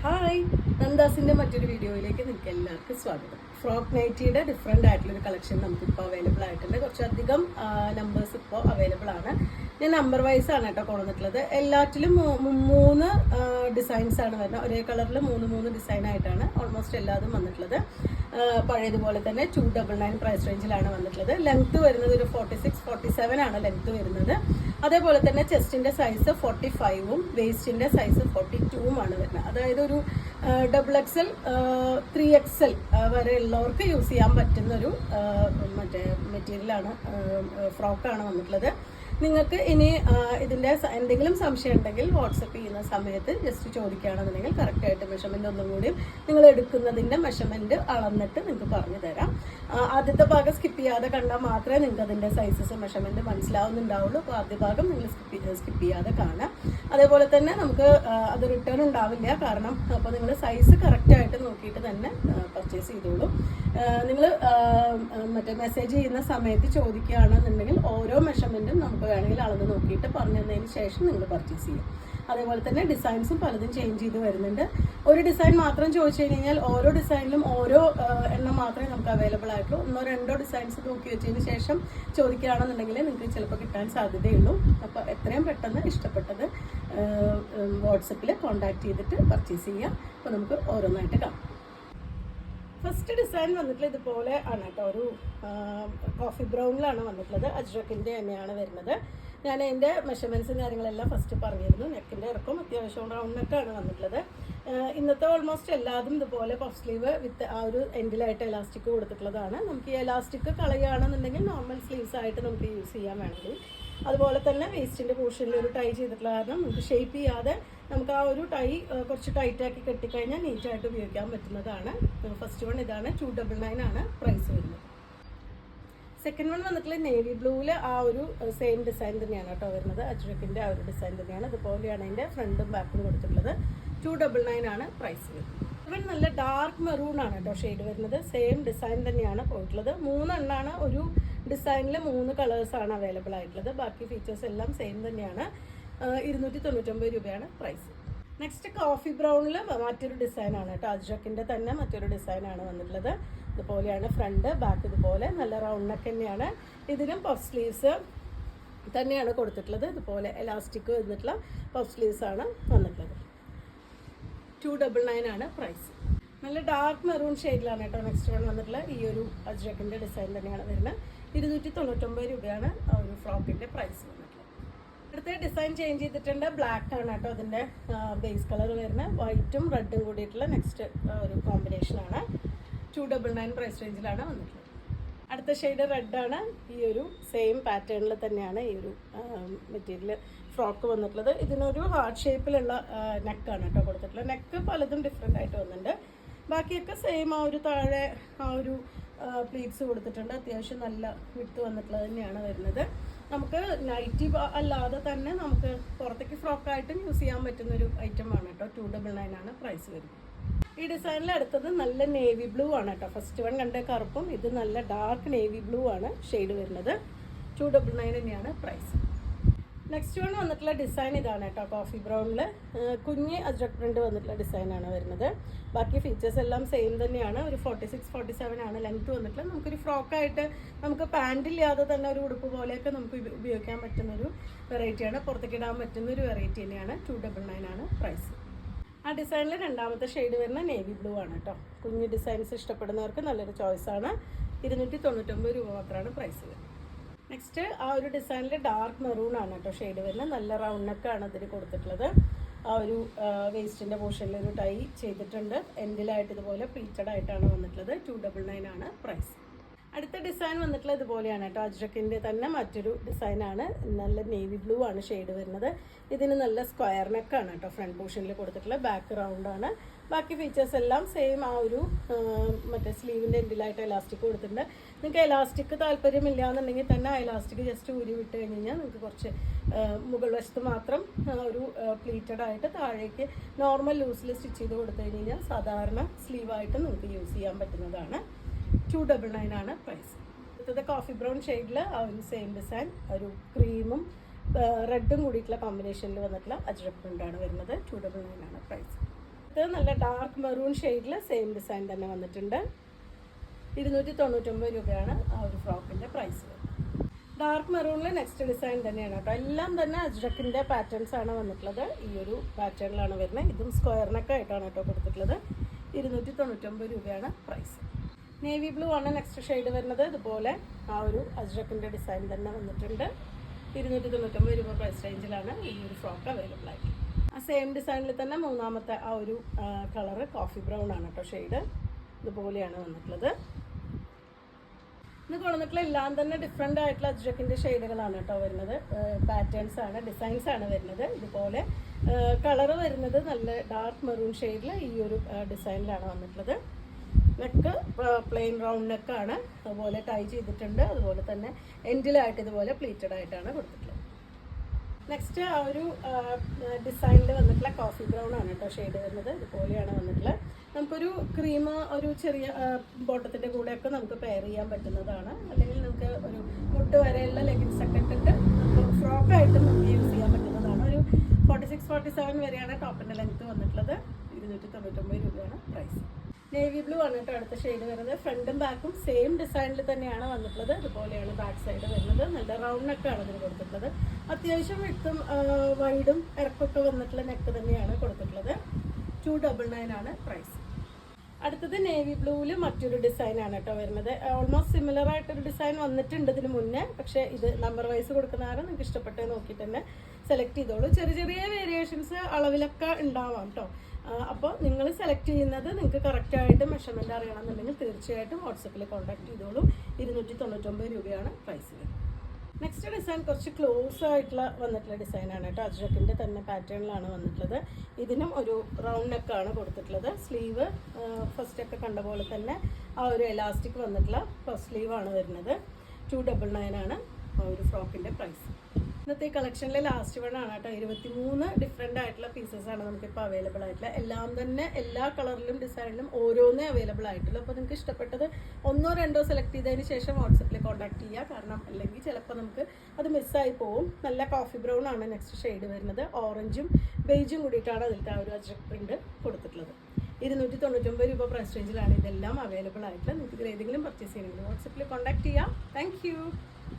Hi, നന്ദാസിൻ്റെ മറ്റൊരു വീഡിയോയിലേക്ക് നിങ്ങൾക്ക് എല്ലാവർക്കും സ്വാഗതം. ഫ്രോക്ക് നൈറ്റിയുടെ ഡിഫറെൻ്റ് ആയിട്ടുള്ളൊരു കളക്ഷൻ നമുക്കിപ്പോൾ അവൈലബിൾ ആയിട്ടുണ്ട്. കുറച്ചധികം നമ്പേഴ്സ് ഇപ്പോൾ അവൈലബിൾ ആണ്. ഞാൻ നമ്പർ വൈസ് ആണ് കേട്ടോ കൊണ്ടുവന്നിട്ടുള്ളത്. എല്ലാറ്റിലും മൂന്ന് ഡിസൈൻസ് ആണ് വരുന്നത്. ഒരേ കളറിൽ മൂന്ന് ഡിസൈൻ ആയിട്ടാണ് ഓൾമോസ്റ്റ് എല്ലാതും വന്നിട്ടുള്ളത്. പഴയതുപോലെ തന്നെ 299 പ്രൈസ് റേഞ്ചിലാണ് വന്നിട്ടുള്ളത്. ലെങ്ത് വരുന്നത് ഒരു 46-47 ആണ് ലെങ്ത് വരുന്നത്. അതേപോലെ തന്നെ ചെസ്റ്റിൻ്റെ സൈസ് 45ഉം വേസ്റ്റിൻ്റെ സൈസ് 42ഉം ആണ് വരുന്നത്. അതായത് ഒരു XXL 3XL വരെ ഉള്ളവർക്ക് യൂസ് ചെയ്യാൻ പറ്റുന്നൊരു മറ്റേ മെറ്റീരിയലാണ്, ഫ്രോക്കാണ് വന്നിട്ടുള്ളത്. നിങ്ങൾക്ക് ഇനി ഇതിൻ്റെ എന്തെങ്കിലും സംശയം ഉണ്ടെങ്കിൽ വാട്സപ്പ് ചെയ്യുന്ന സമയത്ത് ജസ്റ്റ് ചോദിക്കുകയാണെന്നുണ്ടെങ്കിൽ കറക്റ്റായിട്ട് മെഷർമെൻ്റ് ഒന്നും കൂടി നിങ്ങൾ എടുക്കുന്നതിൻ്റെ മെഷർമെൻറ്റ് അളന്നിട്ട് നിങ്ങൾക്ക് പറഞ്ഞു തരാം. ആദ്യത്തെ ഭാഗം സ്കിപ്പ് ചെയ്യാതെ കണ്ടാൽ മാത്രമേ നിങ്ങൾക്ക് അതിൻ്റെ സൈസസ് മെഷർമെൻറ്റ് മനസ്സിലാവുന്നുണ്ടാവുള്ളൂ. അപ്പോൾ ആദ്യ ഭാഗം നിങ്ങൾ സ്കിപ്പ് ചെയ്യാതെ കാണാം. അതേപോലെ തന്നെ നമുക്ക് അത് റിട്ടേൺ ഉണ്ടാവില്ല. കാരണം അപ്പോൾ നിങ്ങൾ സൈസ് കറക്റ്റായിട്ട് നോക്കിയിട്ട് തന്നെ പർച്ചേസ് ചെയ്തോളൂ. നിങ്ങൾ മറ്റേ മെസ്സേജ് ചെയ്യുന്ന സമയത്ത് ചോദിക്കുകയാണെന്നുണ്ടെങ്കിൽ ഓരോ മെഷർമെൻറ്റും നമുക്ക് വേണമെങ്കിൽ അളന്ന് നോക്കിയിട്ട് പറഞ്ഞു തന്നതിന് ശേഷം നിങ്ങൾ പർച്ചേസ് ചെയ്യും. അതേപോലെ തന്നെ ഡിസൈൻസും പലതും ചേഞ്ച് ചെയ്ത് വരുന്നുണ്ട്. ഒരു ഡിസൈൻ മാത്രം ചോദിച്ചു കഴിഞ്ഞാൽ ഓരോ ഡിസൈനിലും ഓരോ എണ്ണം മാത്രമേ നമുക്ക് അവൈലബിൾ ആയിട്ടുള്ളൂ. 1-2 ഡിസൈൻസ് നോക്കി വെച്ചതിന് ശേഷം ചോദിക്കുകയാണെന്നുണ്ടെങ്കിൽ നിങ്ങൾക്ക് ചിലപ്പോൾ കിട്ടാൻ സാധ്യതയുള്ളൂ. അപ്പോൾ എത്രയും പെട്ടെന്ന് ഇഷ്ടപ്പെട്ടത് വാട്സപ്പിൽ കോൺടാക്ട് ചെയ്തിട്ട് പർച്ചേസ് ചെയ്യാം. അപ്പോൾ നമുക്ക് ഓരോന്നായിട്ട് കാണാം. ഫസ്റ്റ് ഡിസൈൻ വന്നിട്ടുള്ള ഇതുപോലെ ആണ് കേട്ടോ. ഒരു കോഫി ബ്രൗണിലാണ് വന്നിട്ടുള്ളത്. അജ്രക്കിൻ്റെ തന്നെയാണ് വരുന്നത്. ഞാൻ അതിൻ്റെ മെഷർമെൻറ്റ്സും കാര്യങ്ങളെല്ലാം ഫസ്റ്റ് പറഞ്ഞിരുന്നു. നെക്കിൻ്റെ ഇറക്കം അത്യാവശ്യം റൗണ്ട് നെക്കാണ് വന്നിട്ടുള്ളത്. ഇന്നത്തെ ഓൾമോസ്റ്റ് എല്ലാതും ഇതുപോലെ പഫ് സ്ലീവ് വിത്ത് ആ ഒരു എൻഡിലായിട്ട് എലാസ്റ്റിക് കൊടുത്തിട്ടുള്ളതാണ്. നമുക്ക് ഈ എലാസ്റ്റിക് കളയുകയാണെന്നുണ്ടെങ്കിൽ നോർമൽ സ്ലീവ്സ് ആയിട്ട് നമുക്ക് യൂസ് ചെയ്യാൻ വേണമെങ്കിൽ. അതുപോലെ തന്നെ വേസ്റ്റിൻ്റെ പോർഷനിൽ ഒരു ടൈ ചെയ്തിട്ടുള്ള കാരണം നമുക്ക് ഷേപ്പ് ചെയ്യാതെ നമുക്ക് ആ ഒരു ടൈ കുറച്ച് ടൈറ്റാക്കി കെട്ടിക്കഴിഞ്ഞാൽ നീറ്റായിട്ട് ഉപയോഗിക്കാൻ പറ്റുന്നതാണ്. ഫസ്റ്റ് വൺ ഇതാണ്. 299 ആണ് പ്രൈസ് വരുന്നത്. സെക്കൻഡ് വൺ വന്നിട്ടുള്ള നേവി ബ്ലൂവിൽ ആ ഒരു സെയിം ഡിസൈൻ തന്നെയാണ് കേട്ടോ വരുന്നത്. അജ്രക്കിൻ്റെ ആ ഒരു ഡിസൈൻ തന്നെയാണ്. ഇതുപോലെയാണ് അതിൻ്റെ ഫ്രണ്ടും ബാക്കും കൊടുത്തിട്ടുള്ളത്. 299 ആണ് പ്രൈസ് വരുന്നത്. ഇവൻ നല്ല ഡാർക്ക് മെറൂൺ ആണ് കേട്ടോ ഷെയ്ഡ് വരുന്നത്. സെയിം ഡിസൈൻ തന്നെയാണ് പോയിട്ടുള്ളത്. 3 എണ്ണമാണ് ഒരു ഡിസൈനിൽ 3 കളേഴ്സാണ് അവൈലബിൾ ആയിട്ടുള്ളത്. ബാക്കി ഫീച്ചേഴ്സ് എല്ലാം സെയിം തന്നെയാണ്. 299 രൂപയാണ് പ്രൈസ്. നെക്സ്റ്റ് കോഫി ബ്രൗണിൽ മറ്റൊരു ഡിസൈനാണ് കേട്ടോ. അജ്രക്കിൻ്റെ തന്നെ മറ്റൊരു ഡിസൈനാണ് വന്നിട്ടുള്ളത്. ഇതുപോലെയാണ് ഫ്രണ്ട് ബാക്ക്. ഇതുപോലെ നല്ല റൗണ്ട് നെക്ക് തന്നെയാണ്. ഇതിനും പഫ് സ്ലീവ്സ് തന്നെയാണ് കൊടുത്തിട്ടുള്ളത്. ഇതുപോലെ എലാസ്റ്റിക് വന്നിട്ടുള്ള പഫ് സ്ലീവ്സ് ആണ് വന്നിട്ടുള്ളത്. 299 ആണ് പ്രൈസ്. നല്ല ഡാർക്ക് മെറൂൺ ഷെയ്ഡിലാണ് കേട്ടോ നെക്സ്റ്റ് വൺ വന്നിട്ടുള്ള ഈ ഒരു അജ്രക്കിൻ്റെ ഡിസൈൻ തന്നെയാണ് വരുന്നത്. 299 രൂപയാണ് ആ ഒരു ഫ്രോക്കിൻ്റെ പ്രൈസ് വന്നിട്ടുള്ളത്. അടുത്ത ഡിസൈൻ ചേഞ്ച് ചെയ്തിട്ടുണ്ട്. ബ്ലാക്ക് ആണ് കേട്ടോ അതിൻ്റെ ബേസ് കളർ വരുന്നത്. വൈറ്റും റെഡും കൂടിയിട്ടുള്ള നെക്സ്റ്റ് ഒരു കോമ്പിനേഷനാണ്. 299 പ്രൈസ് റേഞ്ചിലാണ് വന്നിട്ടുള്ളത്. അടുത്ത ഷെയ്ഡ് റെഡാണ്. ഈ ഒരു സെയിം പാറ്റേണിൽ തന്നെയാണ് ഈ ഒരു മെറ്റീരിയൽ ഫ്രോക്ക് വന്നിട്ടുള്ളത്. ഇതിനൊരു ഹാർട്ട് ഷേപ്പിലുള്ള നെക്കാണ് കേട്ടോ കൊടുത്തിട്ടുള്ളത്. നെക്ക് പലതും ഡിഫറെൻ്റ് ആയിട്ട് വന്നിട്ടുണ്ട്. ബാക്കിയൊക്കെ സെയിം ആ ഒരു താഴെ ആ ഒരു പ്ലീറ്റ്സ് കൊടുത്തിട്ടുണ്ട്. അത്യാവശ്യം നല്ല വിട്ട് വന്നിട്ടുള്ളത് തന്നെയാണ് വരുന്നത്. നമുക്ക് നൈറ്റി അല്ലാതെ തന്നെ നമുക്ക് പുറത്തേക്ക് ഫ്രോക്കായിട്ടും യൂസ് ചെയ്യാൻ പറ്റുന്നൊരു ഐറ്റമാണ് കേട്ടോ. 299 ആണ് പ്രൈസ് വരുന്നത്. ഈ ഡിസൈനിൽ അടുത്തത് നല്ല നേവി ബ്ലൂ ആണ് കേട്ടോ. ഫസ്റ്റ് വൺ കണ്ട കറുപ്പും ഇത് നല്ല ഡാർക്ക് നേവി ബ്ലൂ ആണ് ഷെയ്ഡ് വരുന്നത്. 299 തന്നെയാണ് പ്രൈസ്. നെക്സ്റ്റ് വൺ വന്നിട്ടുള്ള ഡിസൈൻ ഇതാണ് കേട്ടോ. കോഫി ബ്രൗണിൽ കുഞ്ഞ് അജ്രക് പ്രിന്റ് വന്നിട്ടുള്ള ഡിസൈനാണ് വരുന്നത്. ബാക്കി ഫീച്ചേഴ്സ് എല്ലാം സെയിം തന്നെയാണ്. ഒരു 46-47 ആണ് ലെങ്ത് വന്നിട്ടുള്ളത്. നമുക്കൊരു ഫ്രോക്കായിട്ട് നമുക്ക് പാൻറ്റില്ലാതെ തന്നെ ഒരു ഉടുപ്പ് പോലെയൊക്കെ നമുക്ക് ഉപയോഗിക്കാൻ പറ്റുന്നൊരു വെറൈറ്റിയാണ്. പുറത്തേക്ക് ഇടാൻ പറ്റുന്നൊരു വെറൈറ്റി തന്നെയാണ്. 299 ആണ് പ്രൈസ്. ആ ഡിസൈനിൽ രണ്ടാമത്തെ ഷെയ്ഡ് വരുന്ന നേവി ബ്ലൂ ആണ് കേട്ടോ. കുഞ്ഞ് ഡിസൈൻസ് ഇഷ്ടപ്പെടുന്നവർക്ക് നല്ലൊരു ചോയ്സാണ്. 299 രൂപ മാത്രമാണ് പ്രൈസ് വരുന്നത്. നെക്സ്റ്റ് ആ ഒരു ഡിസൈനിൽ ഡാർക്ക് മെറൂൺ ആണ് കേട്ടോ ഷെയ്ഡ് വരുന്നത്. നല്ല റൗണ്ട് നെക്കാണ് ഇതിന് കൊടുത്തിട്ടുള്ളത്. ആ ഒരു വേസ്റ്റിൻ്റെ പോർഷനിൽ ഒരു ടൈ ചെയ്തിട്ടുണ്ട്. എൻഡിലായിട്ട് ഇതുപോലെ പ്ലീറ്റഡ് ആയിട്ടാണ് വന്നിട്ടുള്ളത്. 299 ആണ് പ്രൈസ്. അടുത്ത ഡിസൈൻ വന്നിട്ടുള്ള ഇതുപോലെയാണ് കേട്ടോ. അജ്രക്കിൻ്റെ തന്നെ മറ്റൊരു ഡിസൈനാണ്. നല്ല നേവി ബ്ലൂ ആണ് ഷെയ്ഡ് വരുന്നത്. ഇതിന് നല്ല സ്ക്വയർ നെക്കാണ് കേട്ടോ ഫ്രണ്ട് പോർഷനിൽ കൊടുത്തിട്ടുള്ളത്. ബാക്ക് റൗണ്ടാണ്. ബാക്കി ഫീച്ചേഴ്സ് എല്ലാം സെയിം. ആ ഒരു മറ്റേ സ്ലീവിൻ്റെ എൻഡിലായിട്ട് എലാസ്റ്റിക് കൊടുത്തിട്ടുണ്ട്. നിങ്ങൾക്ക് എലാസ്റ്റിക് താല്പര്യമില്ല എന്നുണ്ടെങ്കിൽ തന്നെ എലാസ്റ്റിക് ജസ്റ്റ് ഊരി വിട്ട് കഴിഞ്ഞ് കഴിഞ്ഞാൽ നിങ്ങൾക്ക് കുറച്ച് മുകൾ വശത്ത് മാത്രം ഒരു പ്ലീറ്റഡ് ആയിട്ട് താഴേക്ക് നോർമൽ ലൂസിൽ സ്റ്റിച്ച് ചെയ്ത് കൊടുത്തു കഴിഞ്ഞ് കഴിഞ്ഞാൽ സാധാരണ സ്ലീവായിട്ട് നിങ്ങൾക്ക് യൂസ് ചെയ്യാൻ പറ്റുന്നതാണ്. 299 ആണ് പ്രൈസ്. അടുത്തത് കോഫി ബ്രൗൺ ഷെയ്ഡിൽ ആ ഒരു സെയിം ഡിസൈൻ ഒരു ക്രീമും റെഡും കൂടിയിട്ടുള്ള കോമ്പിനേഷനിൽ വന്നിട്ടുള്ള അജ്രക് പ്രിൻ്റാണ് വരുന്നത്. 299 ആണ് പ്രൈസ്. ഇത് നല്ല ഡാർക്ക് മെറൂൺ ഷെയ്ഡിൽ സെയിം ഡിസൈൻ തന്നെ വന്നിട്ടുണ്ട്. 299 രൂപയാണ് ആ ഒരു ഫ്രോക്കിൻ്റെ പ്രൈസ്. ഡാർക്ക് മെറൂണിൽ നെക്സ്റ്റ് ഡിസൈൻ തന്നെയാണ് കേട്ടോ. എല്ലാം തന്നെ അജ്രക്കിൻ്റെ പാറ്റേൺസ് ആണ് വന്നിട്ടുള്ളത്. ഈ ഒരു പാറ്റേണിലാണ് വരുന്നത്. ഇതും സ്ക്വയർ നെക്ക് ആയിട്ടാണ് കേട്ടോ കൊടുത്തിട്ടുള്ളത്. 299 രൂപയാണ് പ്രൈസ്. നേവി ബ്ലൂ ആണ് നെക്സ്റ്റ് ഷെയ്ഡ് വരുന്നത്. ഇതുപോലെ ആ ഒരു അജ്രക്കിൻ്റെ ഡിസൈൻ തന്നെ വന്നിട്ടുണ്ട്. 299 രൂപ പ്രൈസ് റേഞ്ചിലാണ് ഈ ഒരു ഫ്രോക്ക് അവൈലബിൾ ആയിട്ട്. ആ സെയിം ഡിസൈനിൽ തന്നെ മൂന്നാമത്തെ ആ ഒരു കളറ് കോഫി ബ്രൗൺ ആണ് കേട്ടോ ഷെയ്ഡ്. ഇതുപോലെയാണ് വന്നിട്ടുള്ളത്. ഇന്ന് കൊണ്ടുവന്നിട്ടുള്ള എല്ലാം തന്നെ ഡിഫറെൻ്റ് ആയിട്ടുള്ള അജ്രക്കിൻ്റെ ഷെയ്ഡുകളാണ് കേട്ടോ വരുന്നത്. പാറ്റേൺസ് ആണ്, ഡിസൈൻസ് ആണ് വരുന്നത്. ഇതുപോലെ കളറ് വരുന്നത് നല്ല ഡാർക്ക് മെറൂൺ ഷെയ്ഡിൽ ഈ ഒരു ഡിസൈനിലാണ് വന്നിട്ടുള്ളത്. നെക്ക് പ്ലെയിൻ റൗണ്ട് നെക്കാണ്. അതുപോലെ ടൈ ചെയ്തിട്ടുണ്ട്. അതുപോലെ തന്നെ എൻഡിലായിട്ട് ഇതുപോലെ പ്ലീറ്റഡ് ആയിട്ടാണ് കൊടുത്തിട്ടുള്ളത്. നെക്സ്റ്റ് ആ ഒരു ഡിസൈനിൽ വന്നിട്ടുള്ള കോഫി ബ്രൗൺ ആണ് കേട്ടോ ഷെയ്ഡ് വരുന്നത്. ഇതുപോലെയാണ് വന്നിട്ടുള്ളത്. നമുക്കൊരു ക്രീം ഒരു ചെറിയ ബോട്ടത്തിൻ്റെ കൂടെയൊക്കെ നമുക്ക് പെയർ ചെയ്യാൻ പറ്റുന്നതാണ്. അല്ലെങ്കിൽ നമുക്ക് ഒരു മുട്ട് വരെയുള്ള ലെഗിൻസ് ഒക്കെ ഇട്ടിട്ട് നമുക്ക് ഫ്രോക്കായിട്ടും നമുക്ക് യൂസ് ചെയ്യാൻ പറ്റുന്നതാണ്. ഒരു 46-47 വരെയാണ് ടോപ്പിൻ്റെ ലെങ്ത്ത് വന്നിട്ടുള്ളത്. 299 രൂപയാണ് പ്രൈസ്. നേവി ബ്ലൂ ആണ് കേട്ടോ അടുത്ത ഷെയ്ഡ് വരുന്നത്. ഫ്രണ്ടും ബാക്കും സെയിം ഡിസൈനിൽ തന്നെയാണ് വന്നിട്ടുള്ളത്. ഇതുപോലെയാണ് ബാക്ക് സൈഡ് വരുന്നത്. നല്ല റൗണ്ട് നെക്കാണ് ഇതിന് കൊടുത്തിട്ടുള്ളത്. അത്യാവശ്യം വിട്ടും വൈഡും ഇറക്കൊക്കെ വന്നിട്ടുള്ള നെക്ക് തന്നെയാണ് കൊടുത്തിട്ടുള്ളത്. 299 ആണ് പ്രൈസ്. അടുത്തത് നേവി ബ്ലൂവിൽ മറ്റൊരു ഡിസൈനാണ് കേട്ടോ വരുന്നത്. ഓൾമോസ്റ്റ് സിമിലർ ആയിട്ടൊരു ഡിസൈൻ വന്നിട്ടുണ്ട് ഇതിന് മുന്നേ. പക്ഷേ ഇത് നമ്പർ വൈസ് കൊടുക്കുന്നതാണ്. നിങ്ങൾക്ക് ഇഷ്ടപ്പെട്ടത് നോക്കിയിട്ട് തന്നെ സെലക്ട് ചെയ്തോളൂ. ചെറിയ ചെറിയ വേരിയേഷൻസ് അളവിലൊക്കെ ഉണ്ടാവാം കേട്ടോ. അപ്പോൾ നിങ്ങൾ സെലക്ട് ചെയ്യുന്നത് നിങ്ങൾക്ക് കറക്റ്റായിട്ട് മെഷർമെൻറ്റ് അറിയണമെന്നുണ്ടെങ്കിൽ തീർച്ചയായിട്ടും വാട്സപ്പിൽ കോൺടാക്ട് ചെയ്തോളൂ. 299 രൂപയാണ് പ്രൈസ്. നെക്സ്റ്റ് ഡിസൈൻ കുറച്ച് ക്ലോസ് ആയിട്ടുള്ള വന്നിട്ടുള്ള ഡിസൈനാണ് കേട്ടോ. അജ്രക്കിൻ്റെ തന്നെ പാറ്റേണിലാണ് വന്നിട്ടുള്ളത്. ഇതിനും ഒരു റൗണ്ട് നെക്കാണ് കൊടുത്തിട്ടുള്ളത്. സ്ലീവ് ഫസ്റ്റൊക്കെ കണ്ട പോലെ തന്നെ ആ ഒരു എലാസ്റ്റിക് വന്നിട്ടുള്ള ഫസ്റ്റ് സ്ലീവാണ് വരുന്നത്. 299 ആണ് ആ ഒരു ഫ്രോക്കിൻ്റെ പ്രൈസ്. ഇന്നത്തെ കളക്ഷനിലെ ലാസ്റ്റ് വൺ ആണ് കേട്ടോ. 23 ഡിഫറെൻ്റ് ആയിട്ടുള്ള പീസസ് ആണ് നമുക്കിപ്പോൾ അവൈലബിൾ ആയിട്ടുള്ള. എല്ലാം തന്നെ എല്ലാ കളറിലും ഡിസൈനിലും ഓരോന്നേ അവൈലബിൾ ആയിട്ടുള്ളൂ. അപ്പോൾ നിങ്ങൾക്ക് ഇഷ്ടപ്പെട്ടത് ഒന്നോ രണ്ടോ സെലക്ട് ചെയ്തതിന് ശേഷം വാട്സപ്പിൽ കോൺടാക്ട് ചെയ്യുക. കാരണം അല്ലെങ്കിൽ ചിലപ്പോൾ നമുക്ക് അത് മിസ്സായി പോവും. നല്ല കോഫി ബ്രൗൺ ആണ് നെക്സ്റ്റ് ഷെയ്ഡ് വരുന്നത്. ഓറഞ്ചും ബേജും കൂടിയിട്ടാണ് അതിലത്തെ ആ ഒരു അജ്രക് പ്രിന്റ് കൊടുത്തിട്ടുള്ളത്. 299 രൂപ പ്രൈസ് റേഞ്ചിലാണ് ഇതെല്ലാം അവൈലബിൾ ആയിട്ടുള്ളത്. നിങ്ങൾക്ക് ഇതിൽ ഏതെങ്കിലും പർച്ചേസ് ചെയ്യണമെങ്കിൽ വാട്സപ്പിൽ കോൺടാക്ട് ചെയ്യാം. താങ്ക്